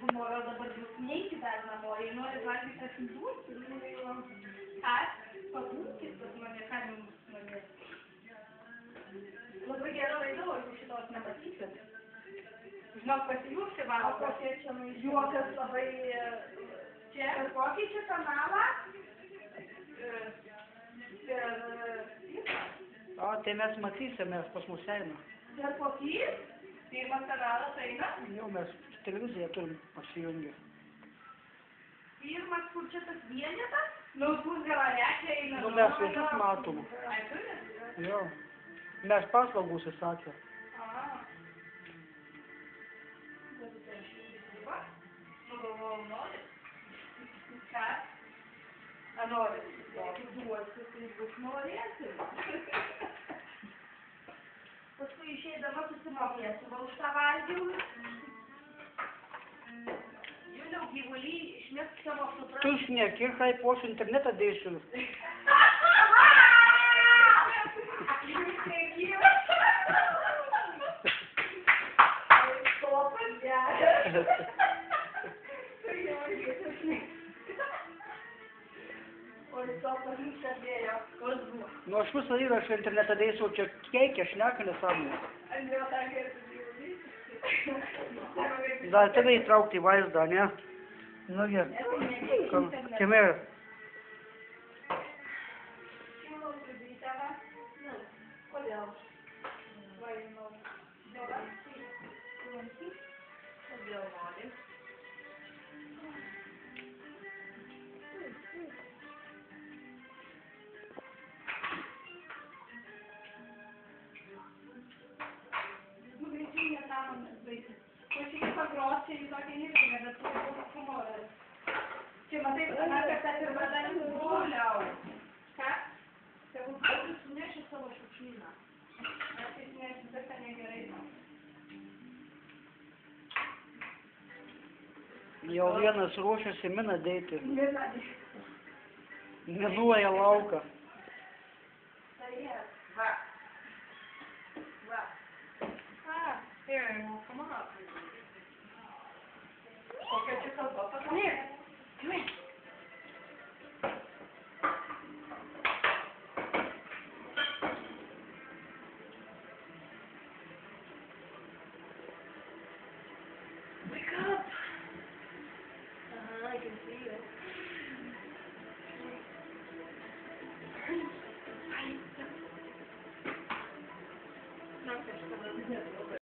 Namoro dabar jūs neįti dar namorį, nori valgyti atsiduoti, ką? Pabūkit pas mane, ką jums norės. Labai gera laida, o jūs šitos nematysit. Žinok, pasijuokti valgo. Kokie čia juokas labai... Čia? Per kokį čia kanalą? O, tai mes matysimės pas mus eina. Per kokį? Pirmas kanalas eina? Jau mes televiziją turim pasijungę. Pirmas, kur čia tas vienetas? Nu, pusgalarečia eina. Nu, mes visus matom. Ai, turi? Jo. Mes paslaugų užsisakė. Nu, galvojau, nori. Ką? A nori? Duosiu, tai bus norėsi. Paskui išeidama susimokėsiu, va už tą valgiau. Juliau, gyvulį, išmesk savo supratą. Tu šneki, haipuos internetą dėsiu. Nu, aš visą įrašą internetą dėsiu, čia keikia, šneka nesąmonė. Dar tave įtraukti į vaizdą, ne? Nu, gerai. Kame? Kodėl? nori. Pagroti į tokią įrangą, bet tu būtų humorą. Čia matai, ana kartą pirmą dalį guliau. Ką? Tegu būtų suneši savo šiukšlyną. Aš tai suneši, bet tai negerai. Jau vienas ruošiasi miną dėti. Miną dėti. Minuoja lauką. Tai jie. Va. Va. Ah, here, well, come on up. Kokia čia kalba pasakyk? Come here. Wake up. I can see you. No,